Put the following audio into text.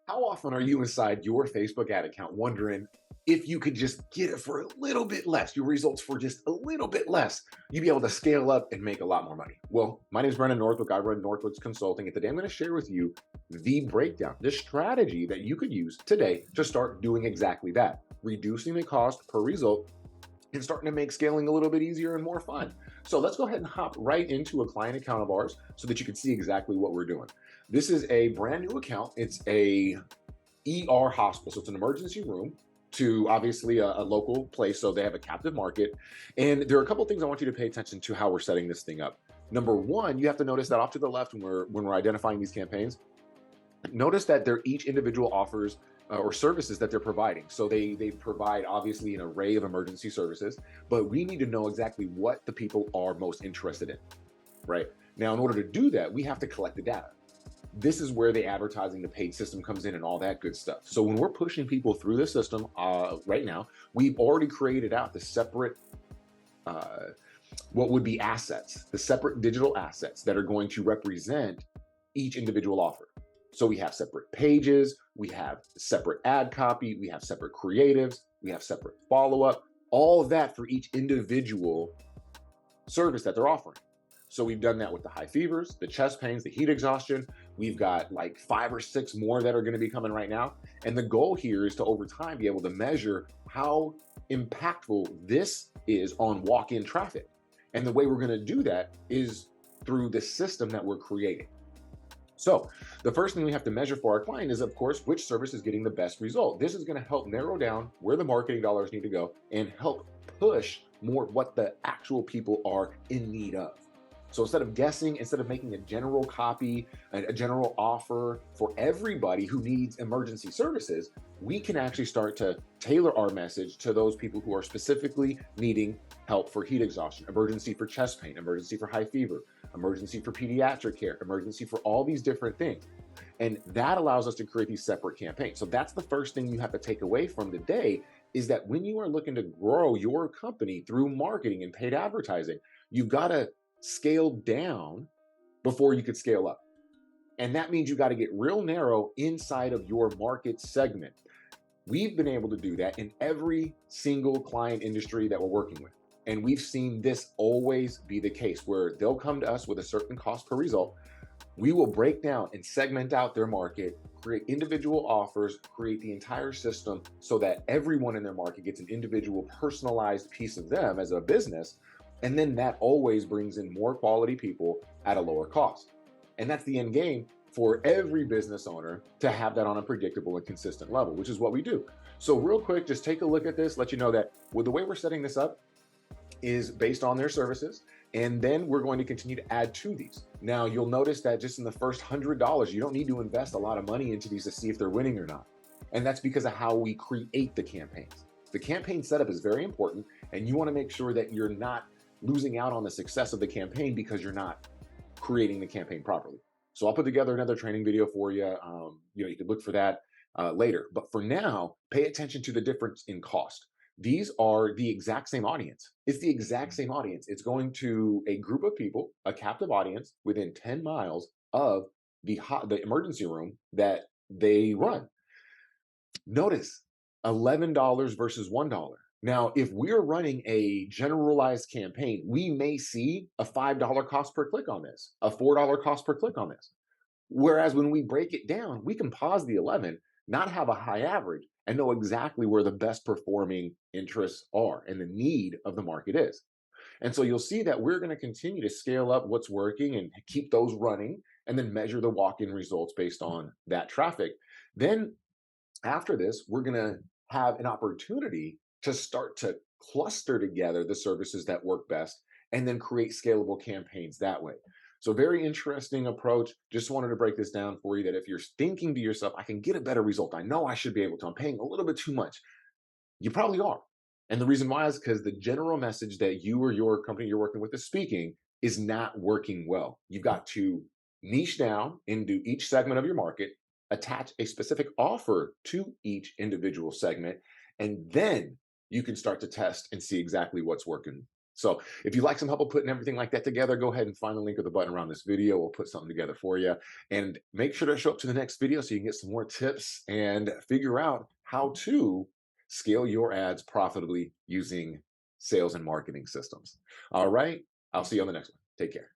How often are you inside your Facebook ad account wondering if you could just get it for a little bit less, your results for just a little bit less, you'd be able to scale up and make a lot more money? Well, my name is Brendan Northwick. I run Northwicks Consulting, and today I'm going to share with you the breakdown, the strategy that you could use today to start doing exactly that, reducing the cost per result and starting to make scaling a little bit easier and more fun. So let's go ahead and hop right into a client account of ours so that you can see exactly what we're doing. This is a brand new account. It's a ER hospital. So it's an emergency room to obviously a local place. So they have a captive market. And there are a couple of things I want you to pay attention to how we're setting this thing up. Number one, you have to notice that off to the left when we're identifying these campaigns, notice that they're each individual offers or services that they're providing. So they provide obviously an array of emergency services, but we need to know exactly what the people are most interested in, right? Now, in order to do that, we have to collect the data. This is where the advertising, the paid system comes in and all that good stuff. So when we're pushing people through the system right now, we've already created out the separate what would be assets, the separate digital assets that are going to represent each individual offer. So we have separate pages, we have separate ad copy, we have separate creatives, we have separate follow-up, all of that for each individual service that they're offering. So we've done that with the high fevers, the chest pains, the heat exhaustion. We've got like 5 or 6 more that are going to be coming right now. And the goal here is to over time be able to measure how impactful this is on walk-in traffic. And the way we're going to do that is through the system that we're creating. So the first thing we have to measure for our client is, of course, which service is getting the best result. This is going to help narrow down where the marketing dollars need to go and help push more what the actual people are in need of. So instead of guessing, instead of making a general copy, a general offer for everybody who needs emergency services, we can actually start to tailor our message to those people who are specifically needing help for heat exhaustion, emergency for chest pain, emergency for high fever, emergency for pediatric care, emergency for all these different things. And that allows us to create these separate campaigns. So that's the first thing you have to take away from today, is that when you are looking to grow your company through marketing and paid advertising, you've got to scale down before you could scale up. And that means you got to get real narrow inside of your market segment. We've been able to do that in every single client industry that we're working with. And we've seen this always be the case, where they'll come to us with a certain cost per result. We will break down and segment out their market, create individual offers, create the entire system so that everyone in their market gets an individual personalized piece of them as a business. And then that always brings in more quality people at a lower cost. And that's the end game for every business owner, to have that on a predictable and consistent level, which is what we do. So real quick, just take a look at this, let you know that with the way we're setting this up is based on their services. And then we're going to continue to add to these. Now, you'll notice that just in the first $100, you don't need to invest a lot of money into these to see if they're winning or not. And that's because of how we create the campaigns. The campaign setup is very important, and you want to make sure that you're not losing out on the success of the campaign because you're not creating the campaign properly. So I'll put together another training video for you. You can look for that later. But for now, pay attention to the difference in cost. These are the exact same audience. It's the exact same audience. It's going to a group of people, a captive audience within 10 miles of the emergency room that they run. Notice $11 versus $1. Now, if we're running a generalized campaign, we may see a $5 cost per click on this, a $4 cost per click on this. Whereas when we break it down, we can pause the 11, not have a high average, and know exactly where the best performing interests are and the need of the market is. And so you'll see that we're going to continue to scale up what's working and keep those running, and then measure the walk-in results based on that traffic. Then after this, we're going to have an opportunity to start to cluster together the services that work best and then create scalable campaigns that way. So very interesting approach. Just wanted to break this down for you, that if you're thinking to yourself, I can get a better result, I know I should be able to, I'm paying a little bit too much, you probably are. And the reason why is because the general message that you or your company you're working with is speaking is not working well. You've got to niche down into each segment of your market, attach a specific offer to each individual segment, and then you can start to test and see exactly what's working So if you'd like some help with putting everything like that together, go ahead and find the link or the button around this video. We'll put something together for you. And make sure to show up to the next video so you can get some more tips and figure out how to scale your ads profitably using sales and marketing systems. All right. I'll see you on the next one. Take care.